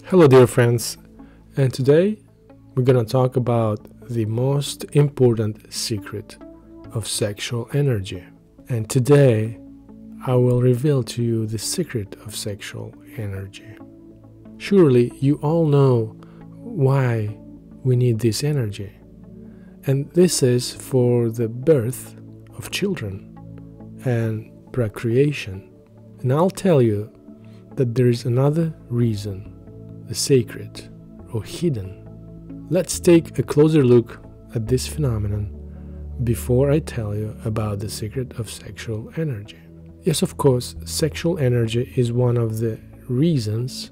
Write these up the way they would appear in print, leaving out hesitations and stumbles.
Hello dear friends, and today we're gonna talk about the most important secret of sexual energy. And today I will reveal to you the secret of sexual energy. Surely you all know why we need this energy. And this is for the birth of children and procreation. And I'll tell you that there is another reason, the sacred or hidden. Let's take a closer look at this phenomenon before I tell you about the secret of sexual energy. Yes, of course, sexual energy is one of the reasons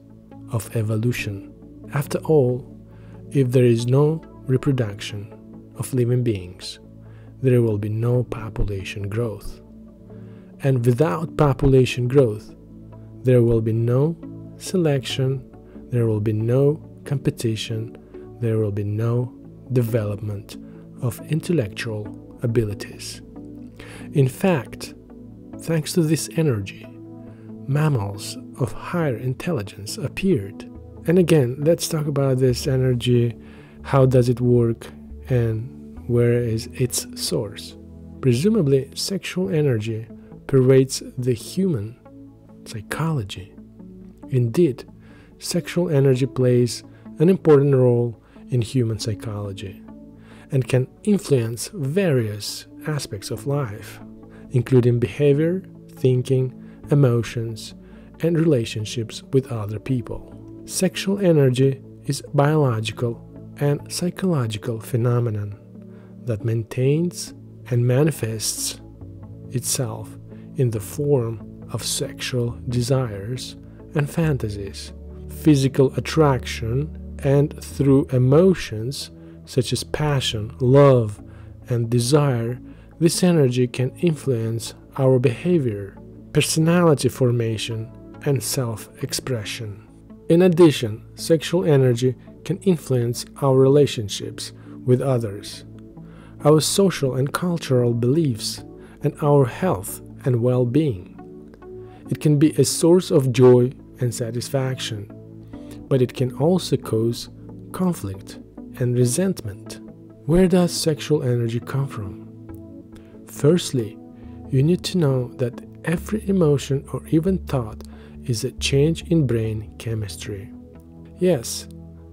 of evolution. After all, if there is no reproduction of living beings, there will be no population growth. And without population growth, there will be no selection, there will be no competition, there will be no development of intellectual abilities. In fact, thanks to this energy, mammals of higher intelligence appeared. And again, let's talk about this energy, how does it work, and where is its source. Presumably, sexual energy pervades the human psychology. Indeed, sexual energy plays an important role in human psychology and can influence various aspects of life, including behavior, thinking, emotions, and relationships with other people. Sexual energy is a biological and psychological phenomenon that maintains and manifests itself in the form of sexual desires and fantasies, physical attraction, and through emotions such as passion, love, and desire. This energy can influence our behavior, personality formation, and self-expression. In addition, sexual energy can influence our relationships with others, our social and cultural beliefs, and our health and well-being. It can be a source of joy and satisfaction, but it can also cause conflict and resentment. Where does sexual energy come from? Firstly, you need to know that every emotion or even thought is a change in brain chemistry. Yes,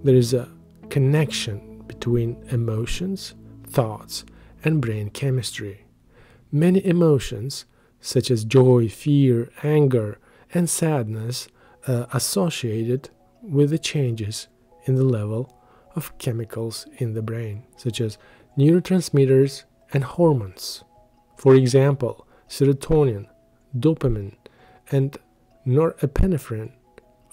there is a connection between emotions, thoughts, and brain chemistry. Many emotions, such as joy, fear, anger, and sadness, are associated with the changes in the level of chemicals in the brain, such as neurotransmitters and hormones. For example, serotonin, dopamine, and norepinephrine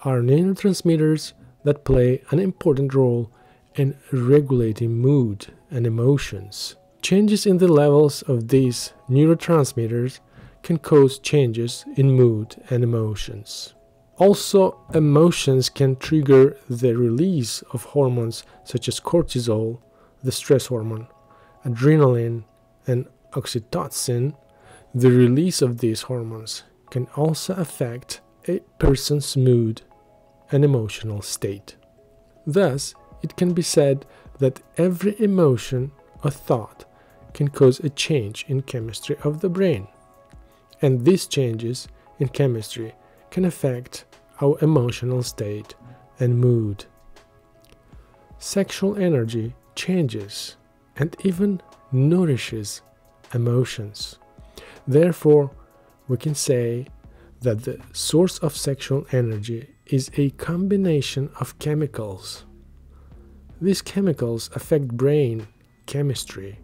are neurotransmitters that play an important role in regulating mood and emotions. Changes in the levels of these neurotransmitters can cause changes in mood and emotions. Also, emotions can trigger the release of hormones such as cortisol, the stress hormone, adrenaline, and oxytocin. The release of these hormones can also affect a person's mood and emotional state. Thus, it can be said that every emotion or thought can cause a change in chemistry of the brain. And these changes in chemistry can affect our emotional state and mood. Sexual energy changes and even nourishes emotions. Therefore, we can say that the source of sexual energy is a combination of chemicals. These chemicals affect brain chemistry,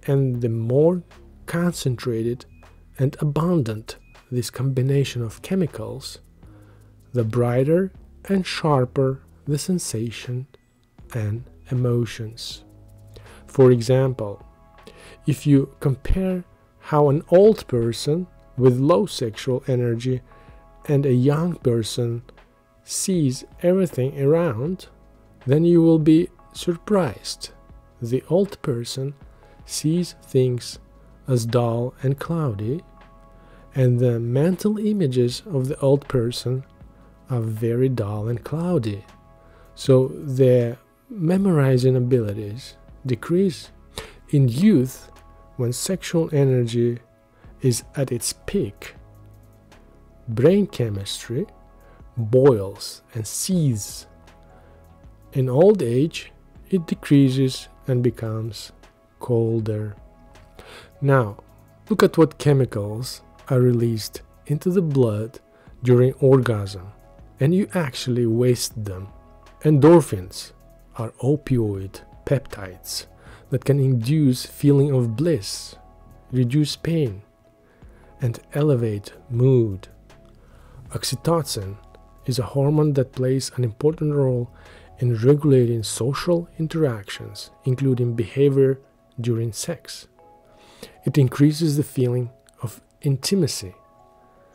and the more concentrated and abundant this combination of chemicals, the brighter and sharper the sensation and emotions. For example, if you compare how an old person with low sexual energy and a young person sees everything around, then you will be surprised. The old person sees things as dull and cloudy, and the mental images of the old person are very dull and cloudy. so their memorizing abilities decrease. In youth, when sexual energy is at its peak, brain chemistry boils and seethes. In old age, it decreases and becomes colder. Now, look at what chemicals are released into the blood during orgasm, and you actually waste them. Endorphins are opioid peptides that can induce feeling of bliss, reduce pain, and elevate mood. Oxytocin is a hormone that plays an important role in regulating social interactions, including behavior during sex. It increases the feeling of intimacy,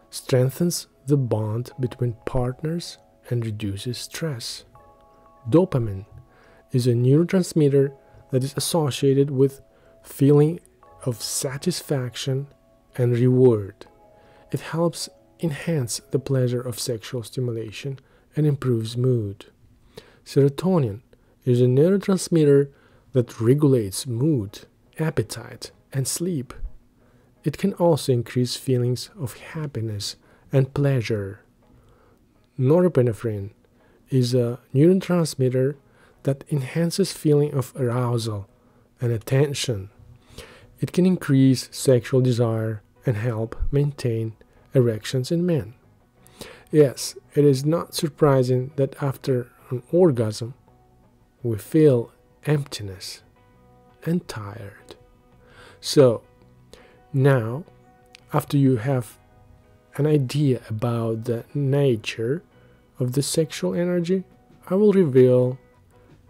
strengthens the bond between partners, and reduces stress. Dopamine is a neurotransmitter that is associated with feeling of satisfaction and reward. It helps enhance the pleasure of sexual stimulation and improves mood. Serotonin is a neurotransmitter that regulates mood, appetite, and sleep. It can also increase feelings of happiness and pleasure. Norepinephrine is a neurotransmitter that enhances feeling of arousal and attention. It can increase sexual desire and help maintain erections in men. Yes, it is not surprising that after an orgasm we feel emptiness and tired. So, now, after you have an idea about the nature of the sexual energy, I will reveal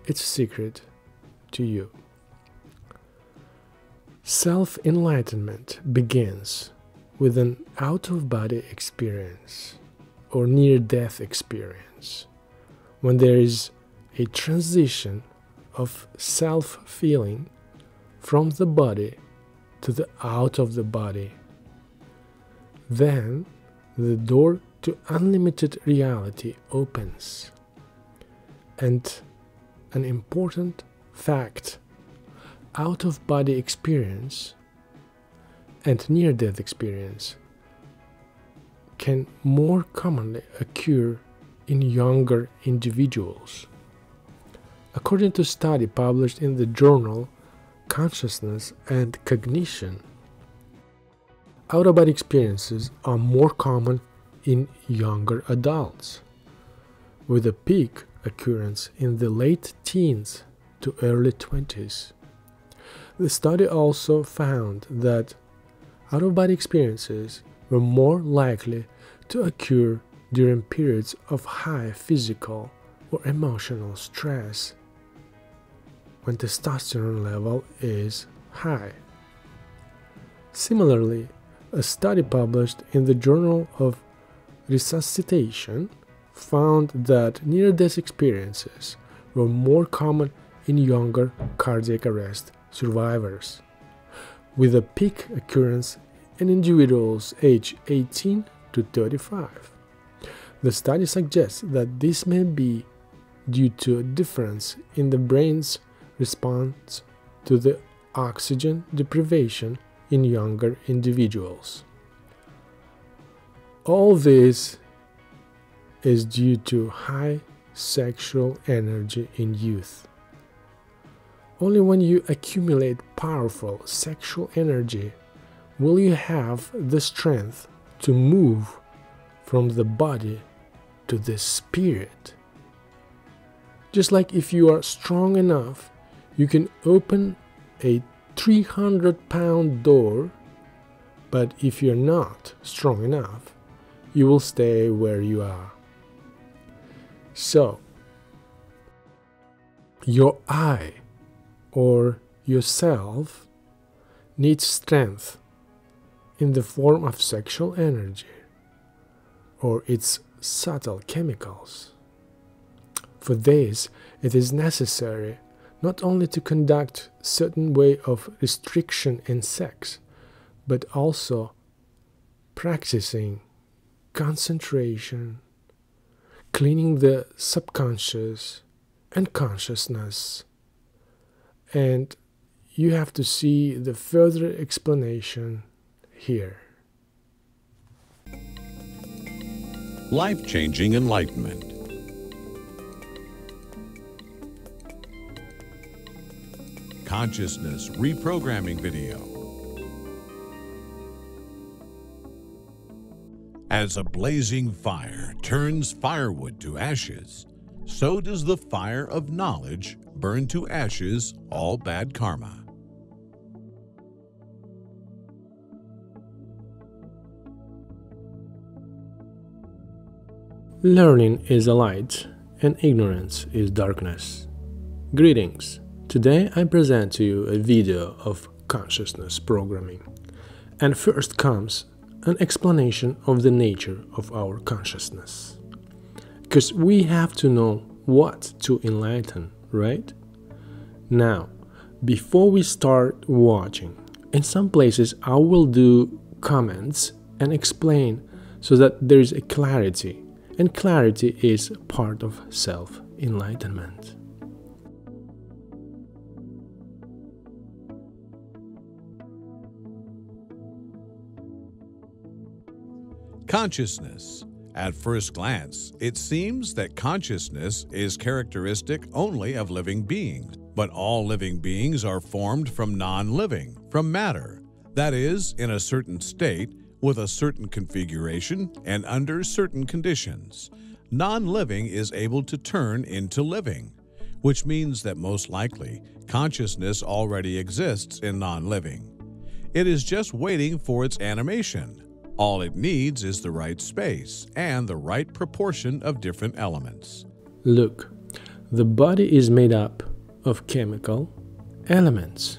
its secret to you. Self-enlightenment begins with an out-of-body experience or near-death experience, when there is a transition of self-feeling from the body to the out of the body. Then the door to unlimited reality opens. And an important fact, out-of-body experience and near-death experience can more commonly occur in younger individuals. According to a study published in the journal Consciousness and Cognition, out-of-body experiences are more common in younger adults, with a peak occurrence in the late teens to early 20s. The study also found that out-of-body experiences were more likely to occur during periods of high physical or emotional stress, when testosterone level is high. Similarly, a study published in the Journal of Resuscitation found that near-death experiences were more common in younger cardiac arrest survivors, with a peak occurrence in individuals aged 18 to 35. The study suggests that this may be due to a difference in the brain's response to the oxygen deprivation in younger individuals. All this is due to high sexual energy in youth. Only when you accumulate powerful sexual energy will you have the strength to move from the body to the spirit. Just like if you are strong enough, you can open a 300-pound door, but if you're not strong enough, you will stay where you are. So, your I or yourself needs strength in the form of sexual energy or its subtle chemicals. For this, it is necessary not only to conduct certain way of restriction in sex, but also practicing concentration, cleaning the subconscious, and consciousness. And you have to see the further explanation here. Life-changing enlightenment. Consciousness reprogramming video. As a blazing fire turns firewood to ashes, so does the fire of knowledge burn to ashes all bad karma. Learning is a light, and ignorance is darkness. Greetings. Today I present to you a video of consciousness programming. And first comes an explanation of the nature of our consciousness. Because we have to know what to enlighten, right? Now, before we start watching, in some places I will do comments and explain so that there is a clarity. And clarity is part of self-enlightenment. Consciousness. At first glance, it seems that consciousness is characteristic only of living beings. But all living beings are formed from non-living, from matter. That is, in a certain state, with a certain configuration and under certain conditions. Non-living is able to turn into living, which means that most likely consciousness already exists in non-living. It is just waiting for its animation. All it needs is the right space and the right proportion of different elements. Look, the body is made up of chemical elements.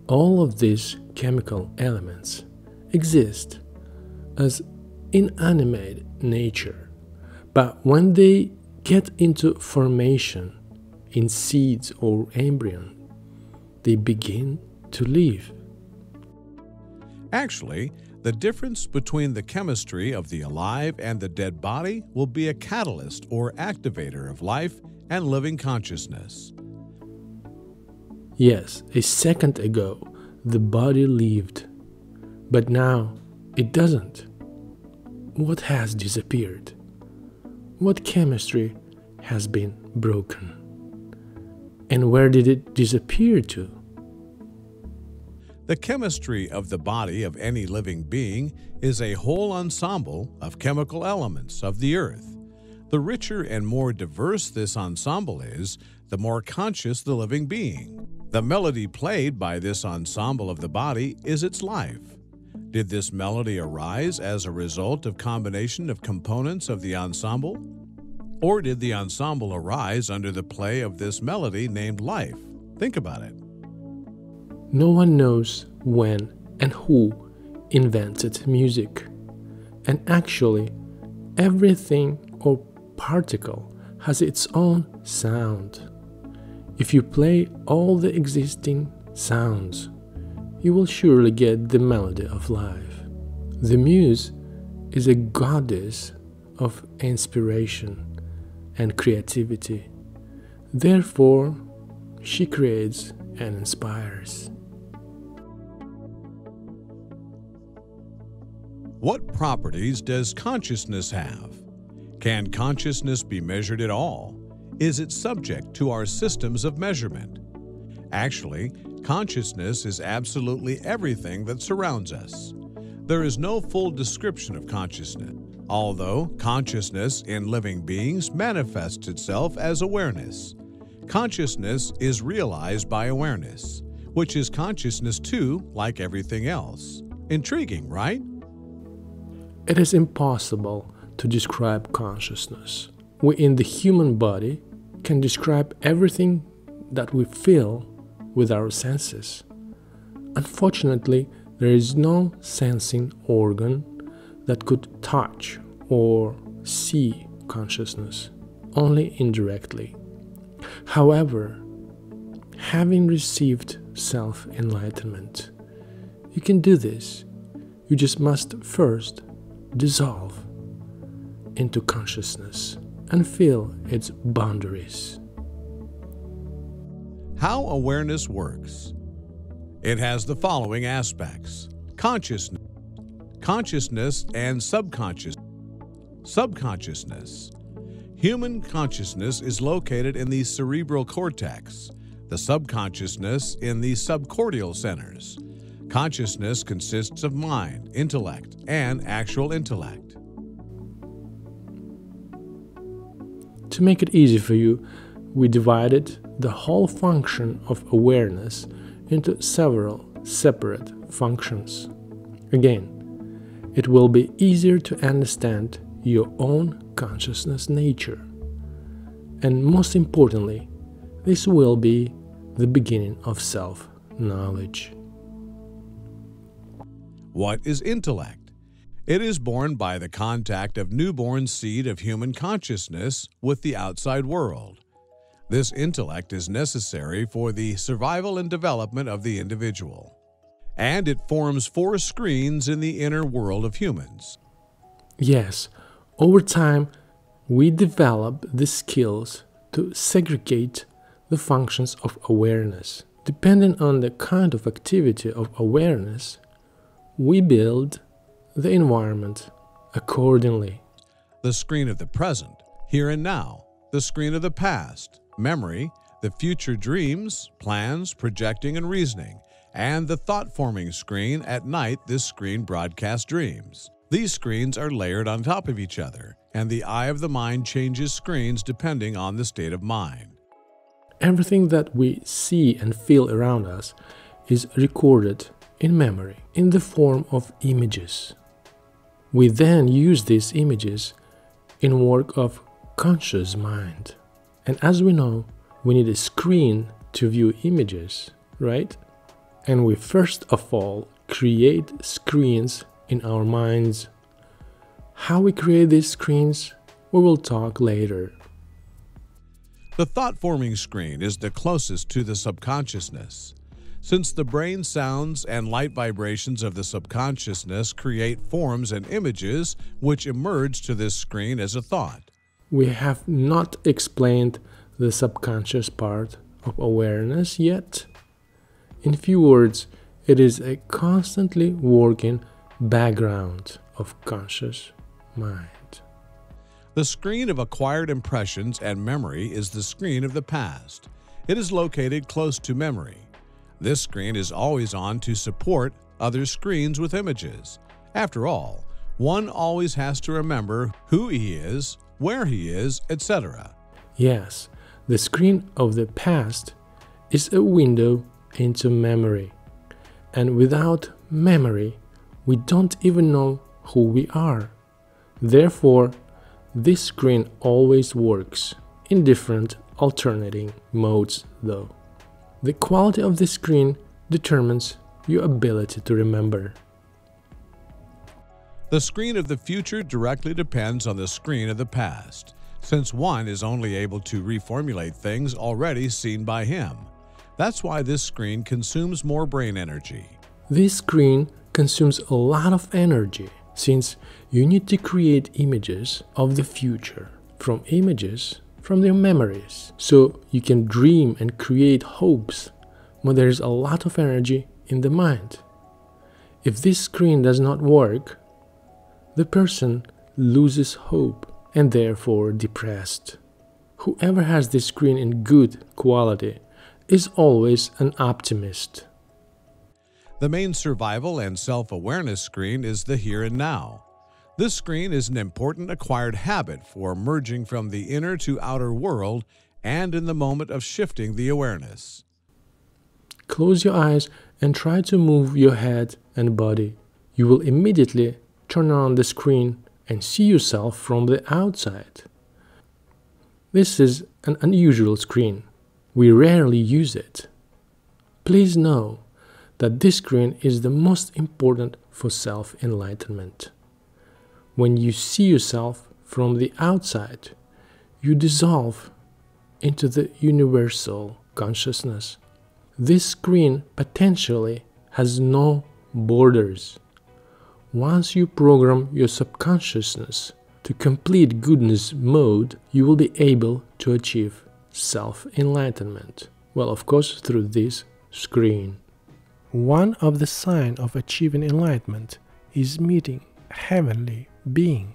All of these chemical elements exist as inanimate nature, but when they get into formation in seeds or embryon, they begin to live. Actually, the difference between the chemistry of the alive and the dead body will be a catalyst or activator of life and living consciousness. Yes, a second ago the body lived, but now it doesn't. What has disappeared? What chemistry has been broken? And where did it disappear to? The chemistry of the body of any living being is a whole ensemble of chemical elements of the earth. The richer and more diverse this ensemble is, the more conscious the living being. The melody played by this ensemble of the body is its life. Did this melody arise as a result of combination of components of the ensemble? Or did the ensemble arise under the play of this melody named life? Think about it. No one knows when and who invented music. And actually, everything or particle has its own sound. If you play all the existing sounds, you will surely get the melody of life. The muse is a goddess of inspiration and creativity. Therefore, she creates and inspires. What properties does consciousness have? Can consciousness be measured at all? Is it subject to our systems of measurement? Actually, consciousness is absolutely everything that surrounds us. There is no full description of consciousness, although consciousness in living beings manifests itself as awareness. Consciousness is realized by awareness, which is consciousness too, like everything else. Intriguing, right? It is impossible to describe consciousness. We in the human body can describe everything that we feel with our senses. Unfortunately, there is no sensing organ that could touch or see consciousness, only indirectly. However, having received self-enlightenment, you can do this. You just must first dissolve into consciousness and feel its boundaries. How awareness works. It has the following aspects: consciousness, and subconsciousness. Human consciousness is located in the cerebral cortex, the subconsciousness in the subcortical centers. Consciousness consists of mind, intellect, and actual intellect. To make it easy for you, we divided the whole function of awareness into several separate functions. Again, it will be easier to understand your own consciousness nature. And most importantly, this will be the beginning of self-knowledge. What is intellect? It is born by the contact of newborn seed of human consciousness with the outside world. This intellect is necessary for the survival and development of the individual, and it forms 4 screens in the inner world of humans. Yes, over time, we develop the skills to segregate the functions of awareness. Depending on the kind of activity of awareness, we build the environment accordingly. The screen of the present, here and now, the screen of the past, memory, the future dreams, plans, projecting and reasoning, and the thought-forming screen. At night, this screen broadcasts dreams. These screens are layered on top of each other, and the eye of the mind changes screens depending on the state of mind. Everything that we see and feel around us is recorded in memory in the form of images. We then use these images in work of conscious mind. And as we know, we need a screen to view images, right? And we first of all create screens in our minds. How we create these screens, we will talk later. The thought-forming screen is the closest to the subconsciousness, since the brain sounds and light vibrations of the subconsciousness create forms and images which emerge to this screen as a thought. We have not explained the subconscious part of awareness yet. In few words, it is a constantly working background of conscious mind. The screen of acquired impressions and memory is the screen of the past. It is located close to memory. This screen is always on to support other screens with images. After all, one always has to remember who he is, where he is, etc. Yes, the screen of the past is a window into memory. And without memory, we don't even know who we are. Therefore, this screen always works in different alternating modes though. The quality of the screen determines your ability to remember. The screen of the future directly depends on the screen of the past, since one is only able to reformulate things already seen by him. That's why this screen consumes more brain energy. This screen consumes a lot of energy, since you need to create images of the future from images from their memories. So you can dream and create hopes when there is a lot of energy in the mind. If this screen does not work, the person loses hope and therefore depressed. Whoever has this screen in good quality is always an optimist. The main survival and self-awareness screen is the here and now. This screen is an important acquired habit for merging from the inner to outer world and in the moment of shifting the awareness. Close your eyes and try to move your head and body. You will immediately turn on the screen and see yourself from the outside. This is an unusual screen. We rarely use it. Please know that this screen is the most important for self-enlightenment. When you see yourself from the outside, you dissolve into the universal consciousness. This screen potentially has no borders. Once you program your subconsciousness to complete goodness mode, you will be able to achieve self-enlightenment. Well, of course, through this screen. One of the signs of achieving enlightenment is meeting a heavenly being.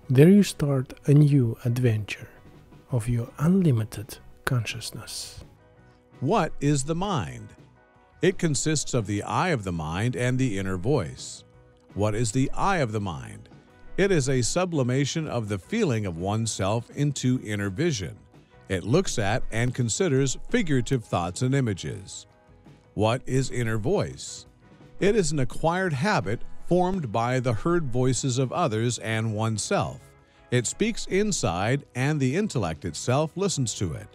There you start a new adventure of your unlimited consciousness. What is the mind? It consists of the eye of the mind and the inner voice. What is the eye of the mind? It is a sublimation of the feeling of oneself into inner vision. It looks at and considers figurative thoughts and images. What is inner voice? It is an acquired habit formed by the heard voices of others and oneself. It speaks inside, and the intellect itself listens to it.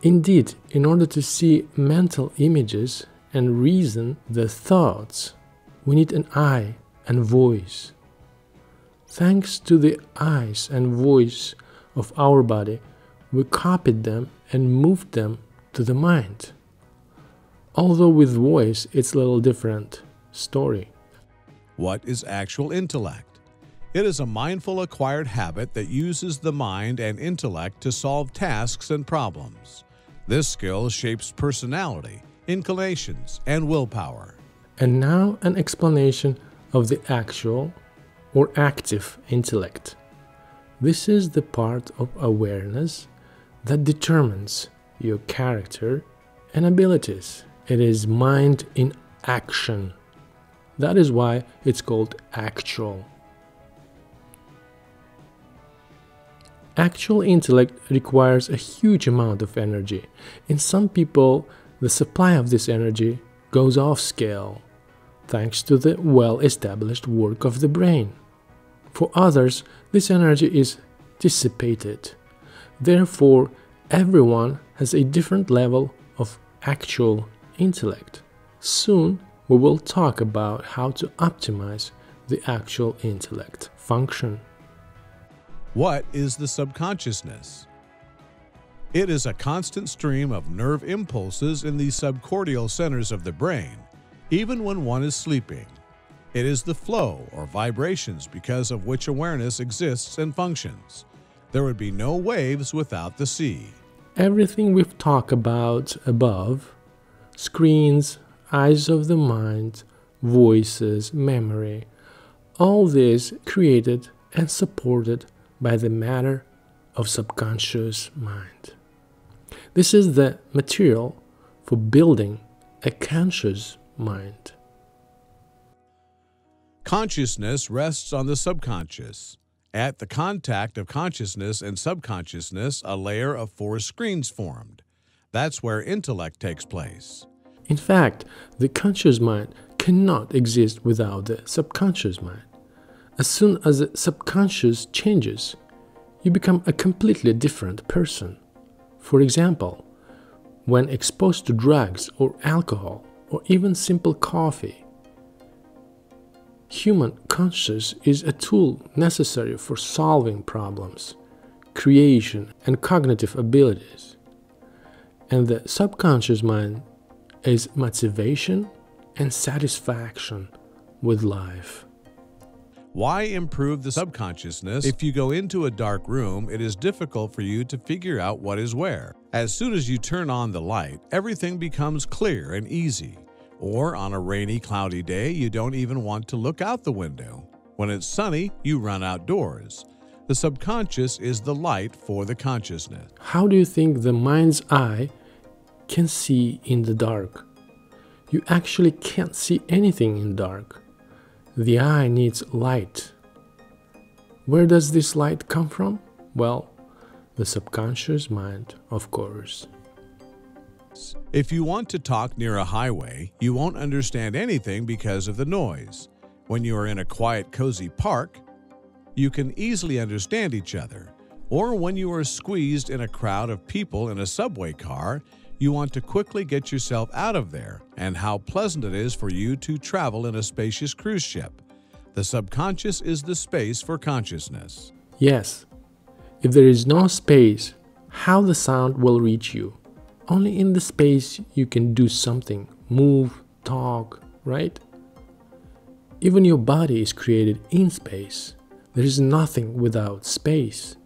Indeed, in order to see mental images and reason the thoughts, we need an eye and voice. Thanks to the eyes and voice of our body, we copied them and moved them to the mind. Although with voice, it's a little different story. What is actual intellect? It is a mindful acquired habit that uses the mind and intellect to solve tasks and problems. This skill shapes personality, inclinations, and willpower. And now an explanation of the actual or active intellect. This is the part of awareness that determines your character and abilities. It is mind in action. That is why it's called actual. Actual intellect requires a huge amount of energy. In some people, the supply of this energy goes off scale, thanks to the well-established work of the brain. For others, this energy is dissipated. Therefore, everyone has a different level of actual intellect. Soon, we will talk about how to optimize the actual intellect function. What is the subconsciousness? It is a constant stream of nerve impulses in the subcortical centers of the brain, even when one is sleeping. It is the flow or vibrations because of which awareness exists and functions. There would be no waves without the sea. Everything we've talked about above, screens, eyes of the mind, voices, memory, all this created and supported by the matter of subconscious mind. This is the material for building a conscious mind. Consciousness rests on the subconscious. At the contact of consciousness and subconsciousness, a layer of 4 screens formed. That's where intellect takes place. In fact, the conscious mind cannot exist without the subconscious mind. As soon as the subconscious changes, you become a completely different person. For example, when exposed to drugs or alcohol or even simple coffee, human consciousness is a tool necessary for solving problems, creation, and cognitive abilities. And the subconscious mind is motivation and satisfaction with life. Why improve the subconsciousness? If you go into a dark room, it is difficult for you to figure out what is where. As soon as you turn on the light, everything becomes clear and easy. Or on a rainy, cloudy day, you don't even want to look out the window. When it's sunny, you run outdoors. The subconscious is the light for the consciousness. How do you think the mind's eye can see in the dark? You actually can't see anything in dark. The eye needs light. Where does this light come from? Well, the subconscious mind, of course. If you want to talk near a highway, you won't understand anything because of the noise. When you are in a quiet, cozy park, you can easily understand each other. Or when you are squeezed in a crowd of people in a subway car, you want to quickly get yourself out of there, and how pleasant it is for you to travel in a spacious cruise ship. The subconscious is the space for consciousness. Yes, if there is no space, how the sound will reach you? Only in the space you can do something, move, talk, right? Even your body is created in space. There is nothing without space.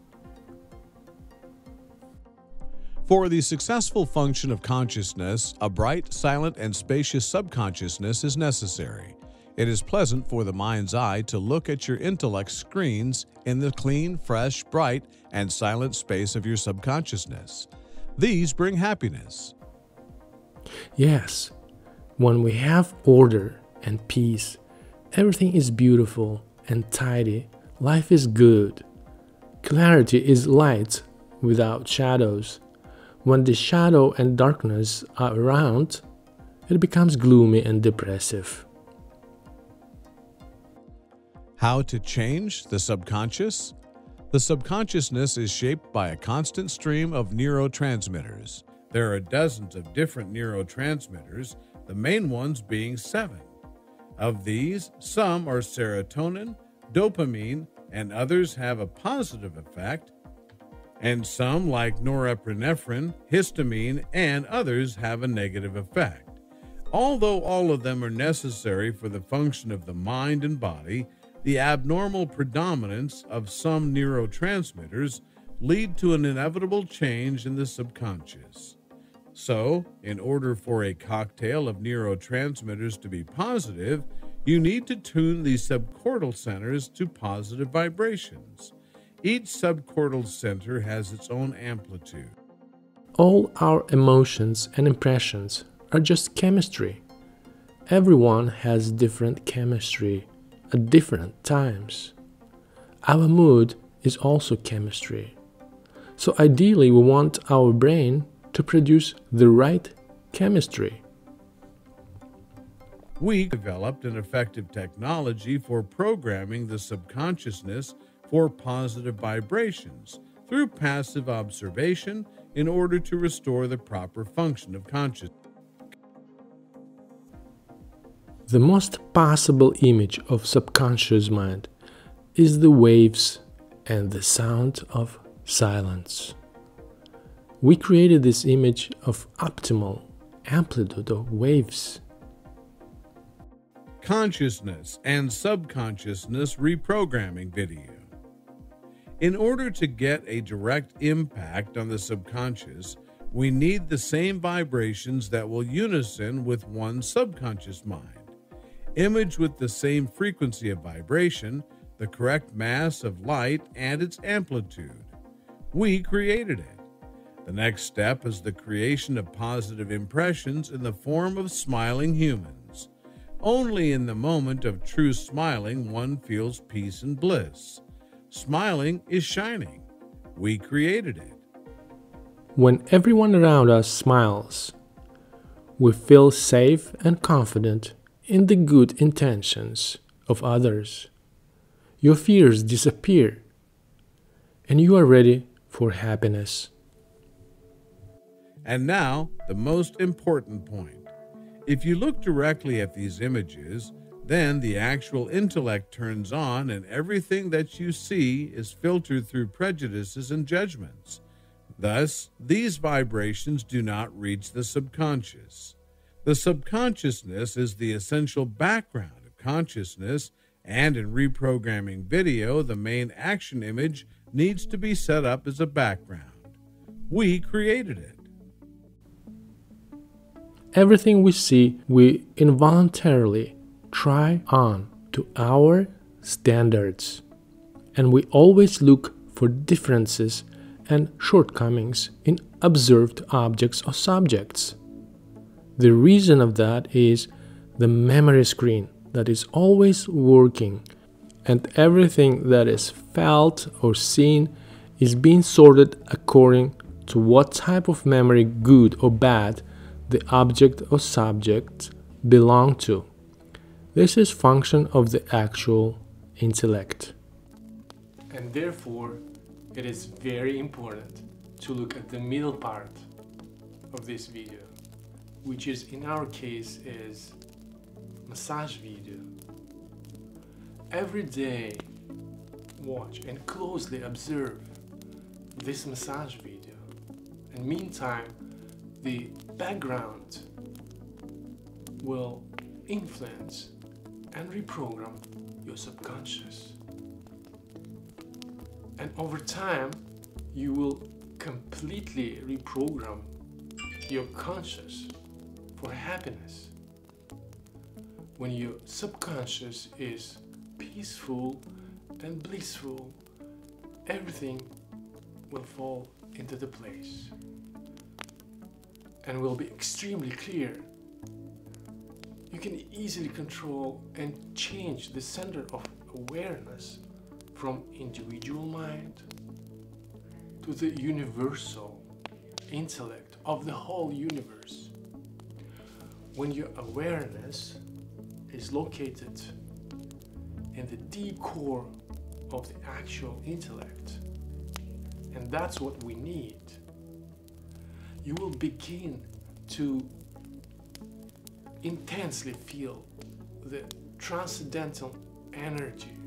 For the successful function of consciousness, a bright, silent, and spacious subconsciousness is necessary. It is pleasant for the mind's eye to look at your intellect screens in the clean, fresh, bright, and silent space of your subconsciousness. These bring happiness. Yes, when we have order and peace, everything is beautiful and tidy, life is good. Clarity is light without shadows. When the shadow and darkness are around, it becomes gloomy and depressive. How to change the subconscious? The subconsciousness is shaped by a constant stream of neurotransmitters. There are dozens of different neurotransmitters, the main ones being 7. Of these, some are serotonin, dopamine, and others have a positive effect, and some, like norepinephrine, histamine, and others have a negative effect. Although all of them are necessary for the function of the mind and body, the abnormal predominance of some neurotransmitters lead to an inevitable change in the subconscious. So, in order for a cocktail of neurotransmitters to be positive, you need to tune the subcortical centers to positive vibrations. Each subcortical center has its own amplitude. All our emotions and impressions are just chemistry. Everyone has different chemistry at different times. Our mood is also chemistry. So ideally, we want our brain to produce the right chemistry. We developed an effective technology for programming the subconsciousness for positive vibrations through passive observation in order to restore the proper function of consciousness. The most possible image of subconscious mind is the waves and the sound of silence. We created this image of optimal amplitude of waves. Consciousness and subconsciousness reprogramming video. In order to get a direct impact on the subconscious, we need the same vibrations that will unison with one subconscious mind. Image with the same frequency of vibration, the correct mass of light, and its amplitude. We created it. The next step is the creation of positive impressions in the form of smiling humans. Only in the moment of true smiling one feels peace and bliss. Smiling is shining. We created it. When everyone around us smiles, we feel safe and confident in the good intentions of others. Your fears disappear, and you are ready for happiness. And now, the most important point. If you look directly at these images, then the actual intellect turns on and everything that you see is filtered through prejudices and judgments. Thus, these vibrations do not reach the subconscious. The subconsciousness is the essential background of consciousness, and in reprogramming video, the main action image needs to be set up as a background. We created it. Everything we see, we involuntarily try on to our standards, and we always look for differences and shortcomings in observed objects or subjects. The reason of that is the memory screen that is always working, and everything that is felt or seen is being sorted according to what type of memory, good or bad, the object or subject belong to. This is function of the actual intellect. And therefore, it is very important to look at the middle part of this video, which is in our case is massage video. Every day, watch and closely observe this massage video. And meantime, the background will influence and reprogram your subconscious. And over time, you will completely reprogram your conscious for happiness. When your subconscious is peaceful and blissful, everything will fall into the place and will be extremely clear. You can easily control and change the center of awareness from individual mind to the universal intellect of the whole universe. When your awareness is located in the deep core of the actual intellect, and that's what we need, you will begin to intensely feel the transcendental energy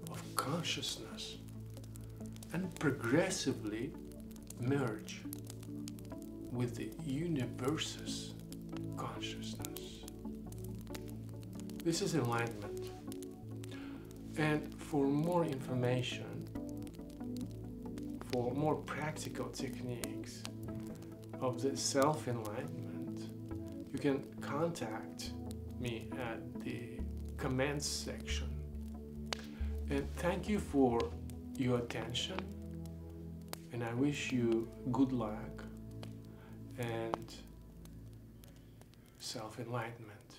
of consciousness and progressively merge with the universe's consciousness. This is enlightenment. And for more information, for more practical techniques of the self-enlightenment, you can contact me at the comments section. And thank you for your attention, and I wish you good luck and self-enlightenment.